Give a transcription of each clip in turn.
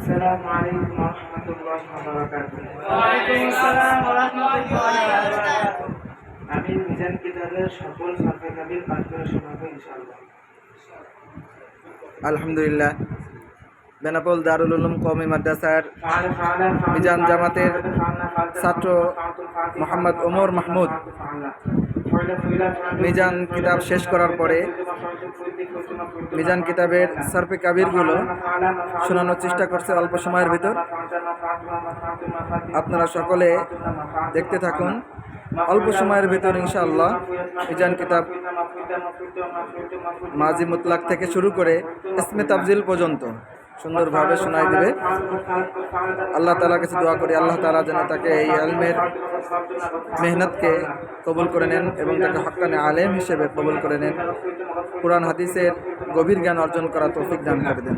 আসসালামু আলাইকুম ওয়া রাহমাতুল্লাহি ওয়া বারাকাতুহু। ওয়া আলাইকুম আসসালাম ওয়া রাহমাতুল্লাহি ওয়া বারাকাতুহু। আমি মিজান কিতাবের সকল সাফে কাবির পাঠ করে শোনাবো ইনশাআল্লাহ। আলহামদুলিল্লাহ, বেনাপোল দারুল উলুম কওমি মাদ্রাসার মিজান জামাতের ছাত্র মোহাম্মদ ওমর মাহমুদ মিজান কিতাব শেষ করার পরে মিজান কিতাবের সরফে কাবিরগুলো শোনানোর চেষ্টা করছে অল্প সময়ের ভিতর। আপনারা সকলে দেখতে থাকুন। অল্প সময়ের ভিতর ইনশাআল্লাহ মিজান কিতাব মাজি মুতলাক থেকে শুরু করে ইসমে তাফজিল পর্যন্ত সুন্দরভাবে শোনাই দেবে। আল্লাহ তাআলার কাছে দোয়া করি, আল্লাহ তাআলা যেন তাকে এই ইলমের মেহনতকে কবুল করে নেন এবং তাকে হক্কানে আলেম হিসেবে কবুল করে নেন। কুরআন হাদিসের গভীর জ্ঞান অর্জন করা তৌফিক দান করে দেন।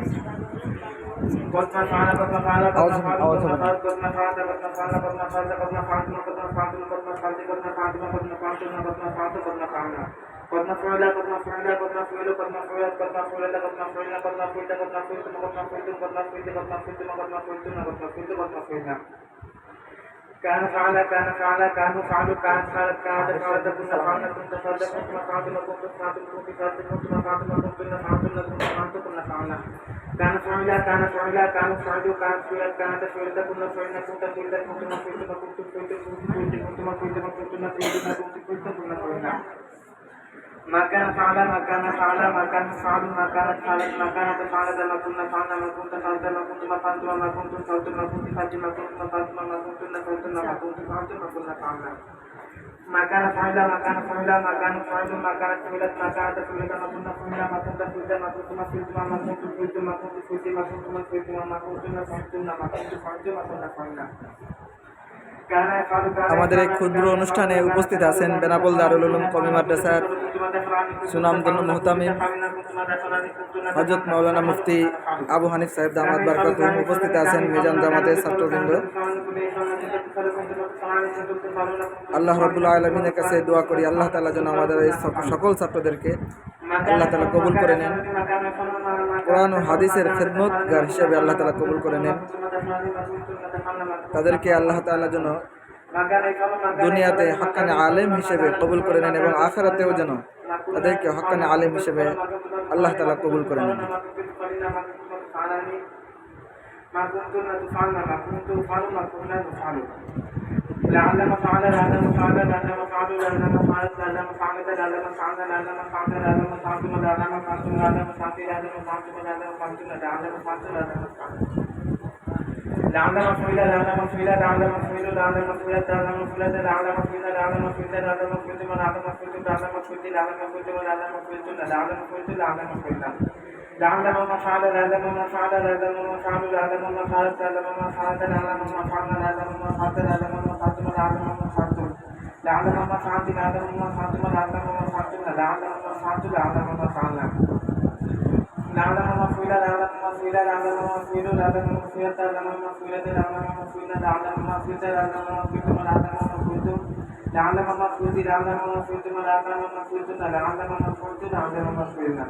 كان فعل كان فعل كانوا فعلوا كانت فعلت كانت فعلت كنا فعلنا كنت فعلت كنتم فعلتم كنتم فعلتم كنت فعلتم كنتم فعلتم كنتم فعلتم كنتم فعلتم كنا فعلنا كان فعل كان فعل كانوا فعلوا كانت فعلت كانت فعلت كنا فعلنا كنت فعلت كنتم فعلتم كنتم فعلتم كنتم فعلتم كنتم فعلتم كنا فعلنا ما كان فعل ما كان فعل ما كان فعل ما كانت فعلت ما كانت فعلت ما كنا فعلنا ما كنت فعلت ما كنت فعلت ما كنتم فعلتم ما كنت فعلت ما كنت فعلت ما كنتم فعلتم ما كنت فعلت ما كنا فعلنا ما كان فعل ما كان فعل ما كان فعل ما كانت فعلت ما كانت فعلت ما كنا فعلنا ما كنت فعلت ما كنت فعلت ما كنت فعلت ما كنت فعلت ما كنت فعلت ما كنت فعلت ما كنت فعلت ما كنا فعلنا আমাদের এই ক্ষুদ্র অনুষ্ঠানে উপস্থিত আছেন বেনাপোল দারুল উলুম কওমি মাদ্রাসার সুনামধন্য মুহতামিম হযরত মাওলানা মুফতি আবু হানিফ সাহেব দামাত বারকাতুহু। উপস্থিত আছেন মিজান জামাতের ছাত্রবৃন্দ। আল্লাহ রাব্বুল আলামিনের কাছে দোয়া করি, আল্লাহ তাআলা যেন আমাদের এই সকল ছাত্রদেরকে আল্লাহ তাআলা কবুল করে নেন, কোরআন ও হাদিসের খেদমতগার হিসেবে আল্লাহ তাআলা কবুল করে নেন। তাদেরকে আল্লাহ তাআলা যেন দুনিয়াতে হক্কানে আলেম হিসেবে কবুল করে নেন এবং আখিরাতেও যেন তাদেরকে হক্কানে আলেম হিসেবে আল্লাহ তাআলা কবুল করে নেন। لعلم فعل لعلم فعل لعلم فعل لعلم فعلت لعلم فعلت لعلم فعل لعلم فعلت لعلم فعلتم لعلم فعلتم لعلم فعلت لعلم فعلتم لعلم فعلتم لعلم فعلت لعلم لعلم فعل لعلم فعل لعلم فعل لعلم فعلت لعلم فعلت لعلم فعل لعلم فعل لعلم فعلتم لعلم فعلتم لعلم فعلت لعلم فعلتم لعلم فعلتم لعلم فعلت لعلم فعلت لعلم ما فعل لعلم ما فعل لعلم ما فعل لعلم ما فعلت لعلم ما فعلت لعلم ما فعلنا لعلم ما فعلت لعلم ما فعلتم لعلم ما فعلتم لعلم ما فعلت لعلم ما فعلتم لعلم ما فعلتم لعلم ما فعلت لعلم ما فعلنا لعلم ما فعل لعلم ما فعل لعلم ما فعل لعلم ما فعلت لعلم ما فعلت لعلم ما فعلنا لعلم ما فعلت لعلم ما فعلتم لعلم ما فعلتم لعلم ما فعلت لعلم ما فعلتم لعلم ما فعلتم لعلم ما فعلت لعلم ما فعلنا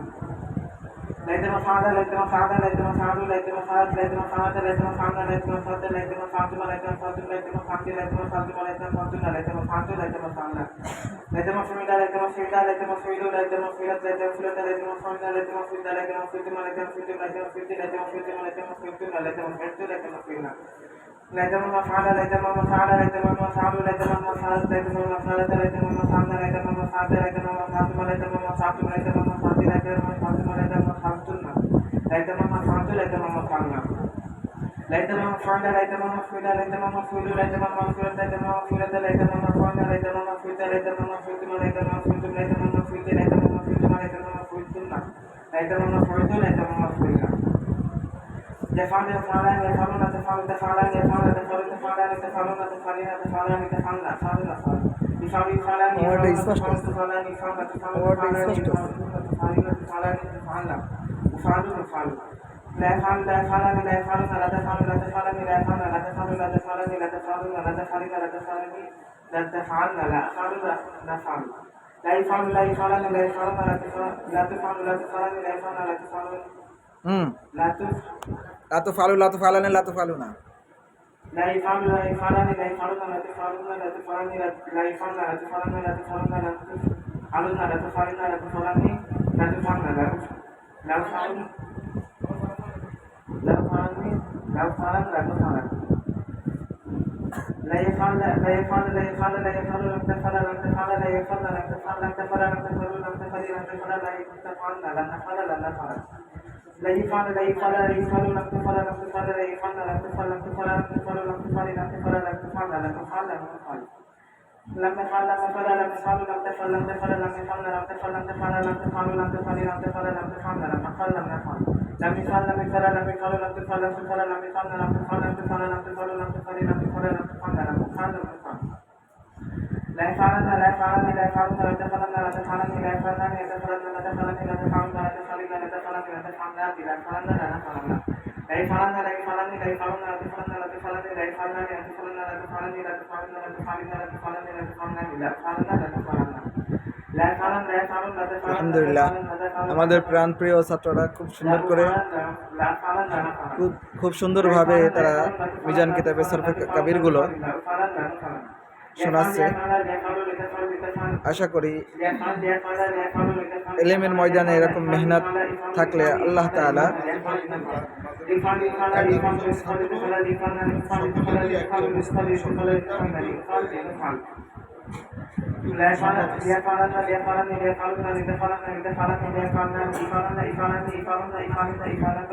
ليتما فعل ليتما فعل ليتما فعل ليتما فعلت ليتما فعلت ليتما فعلنا ليتما فعلت ليتما فعلتم ليتما فعلتم ليتما فعلت ليتما فعلتم ليتما فعلتنا ليتما فعلت ليتما فعلنا ليتما فعل ليتما فعل ليتما فعل ليتما فعلت ليتما فعلت ليتما فعلنا ليتما فعلت ليتما فعلتم ليتما فعلتم ليتما فعلت ليتما فعلتم ليتما فعلتنا ليتما فعلت ليتما فعلنا ليتما ما فعل ليتما ما فعل ليتما ما فعل ليتما ما فعلت ليتما ما فعلت ليتما ما فعلنا ليتما ما فعلت ليتما ما فعلتم ليتما ما فعلتم ليتما ما فعلت ليتما ما فعلتم ليتما ما فعلتن ليتما ما فعلت ليتما ما فعلنا ليتما ما فعل ليتما ما فعل ليتما ما فعل ليتما ما فعلت ليتما ما فعلت ليتما ما فعلنا ليتما ما فعلت ليتما ما فعلتم ليتما ما فعلتم ليتما ما فعلت ليتما ما فعلتم ليتما ما فعلتن ليتما ما فعلت ليتما ما فعلنا يفعل يفعلان يفعلون تفعل تفعلان يفعل تفعل تفعلان تفعلون تفعلين تفعلان تفعلنا فعلنا يفعل يفعلان يفعلون تفعل تفعلان يفعل تفعل تفعلين تفعلان تفعلنا وفعلوا يفعلوا لا يفعل لا يفعلان لا يفعلون لا تفعل لا تفعلن لا يفعل لا تفعل لا تفعلن لا تفعلون لا تفعلن لا تفعلن لا تفعلن لا أفعل لا أفعل لا يفعل لا يفعلن لا يفعلون لا تفعل لا تفعل لا تفعلن لا يفعل لا تفعلون لا تفعل লাতু ফালু লাতু ফালানে লাতু ফালু না لا يفعل لا يفعلان لا يفعلون لا تفعلون لا تفعلان لا يفعلن لا تفعلن لا تفعلن لا تفعلون لا تفعلن لا تفعلن لا تفعلن لا تفعلن لا تفعلن لا تفعلن لا تفعلن لا يفعل لا يفعل لا يفعل لا يفعل لم تفعل لم تفعل لا يفعل لم تفعل لم تفعل لم تفعل لم تفعل لم تفعل لا تفعل لا نفعل لا نفعل لا يفعل لا يفعل لا يفعل لم تفعل لم تفعل لا يفعل لم تفعل لم تفعل لم تفعل لم تفعل لم تفعل لم تفعل لا نفعل لا نفعل لم تفعل لم تفعل لم تفعل لم تفعل لم تفعل لم تفعل لم تفعل لم تفعل لم تفعل لم تفعل لم تفعل لم تفعل لم نفعل لم نفعل لم يفعل لم يفعل لم يفعل لم تفعل لم تفعل لم يفعل لم تفعل لم تفعل لم تفعل لم تفعل لم تفعل لم تفعل لم نفعل لم نفعل لا يفعلن لا يفعلن لا يفعلن لا تفعلن لا تفعلن لا يفعلن لا تفعلن لا تفعلن لا تفعلن لا تفعلن لا تفعلن لا تفعلن لا يفعلن لا نفعلن لا يفعلن لا يفعلن لا يفعلن لا تفعلن لا تفعلن لا يفعلن لا تفعلن لا تفعلن لا تفعلن لا تفعلن لا تفعلن لا تفعلن لا يفعلن لا تفعلن لا يفعلن لا يفعلن لا تفعلن আলহামদুলিল্লাহ আমাদের প্রাণপ্রিয় ছাত্ররা খুব সুন্দর করে খুব সুন্দরভাবে তারা মিজান কিতাবের সরফে কাবিরগুলো শোনাচ্ছে আশা করি এলেমের ময়দানে এরকম মেহনত থাকলে আল্লাহ তাআলা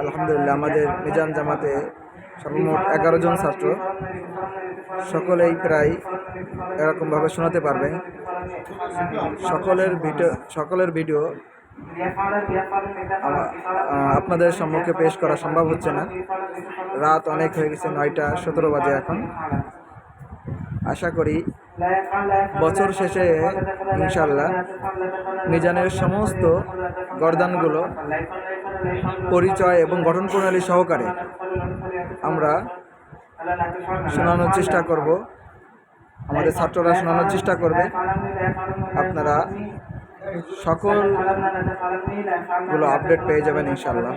আলহামদুলিল্লাহ আমাদের মিজান জামাতে সর্বমোট 11 জন ছাত্র সকলেই প্রায় এরকমভাবে শোনাতে পারবে সকলের ভিডিও আপনাদের সম্মুখে পেশ করা সম্ভব হচ্ছে না রাত অনেক হয়ে গেছে 9টা 17 বাজে এখন আশা করি বছর শেষে ইনশাআল্লাহ মিজানের সমস্ত গর্দানগুলো পরিচয় এবং গঠন প্রণালী সহকারে আমরা শোনানোর চেষ্টা করব আমাদের ছাত্ররা শোনানোর চেষ্টা করবে আপনারা সকলগুলো আপডেট পেয়ে যাবেন ইনশাআল্লাহ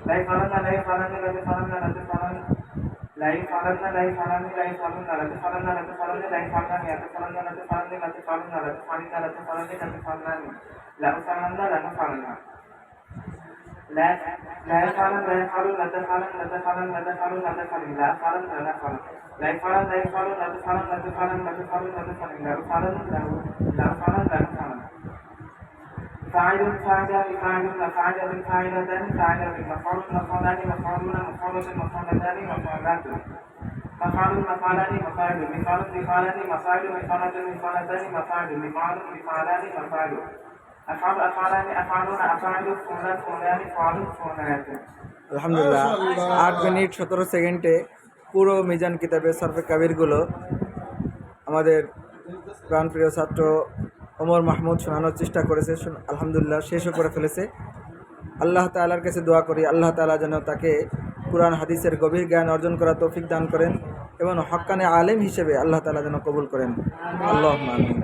لا يفعلن لا يفعلن لا يفعلن لا تفعلن لا تفعلن لا يفعلن لا تفعلن لا تفعلن لا تفعلن لا تفعلن لا تفعلن لا تفعلن لا تفعلن لا تفعلن لا لا يفعلن لا يفعلن لا تفعلن لا تفعلن لا تفعلن لا تفعلن لا يفعلن لا يفعلن لا يفعلن لا يفعلن لا تفعلن لا تفعلن لا تفعلن لا تفعلن لا يفعلن لا يفعلن لا يفعلن فاعل فاعل فاعل فاعل فاعلتان فاعل مفعول مفعولان مفعولون مفعولة مفعولتان مفعولات مفعول مفعلان مفاعل مفعول مفعلان مفاعل مفعولة مفعولتان مفاعل مفعول مفعلان مفاعل أفعال أفعلان أفعلون أفعال فعلان فعلان فعل فعلات আলহামদুলিল্লাহ 8 মিনিট 17 সেকেন্ডে পুরো মিজান কিতাবের সরফে কাবিরগুলো আমাদের প্রাণপ্রিয় ছাত্র ওমর মাহমুদ শোনানোর চেষ্টা করেছে আলহামদুলিল্লাহ শেষও করে ফেলেছে আল্লাহ তাআলার কাছে দোয়া করি আল্লাহ তাআলা যেন তাকে কুরআন হাদিসের গভীর জ্ঞান অর্জন করার তৌফিক দান করেন এবং হক্কানে আলেম হিসেবে আল্লাহ তাআলা যেন কবুল করেন আল্লাহুম্মা আমিন।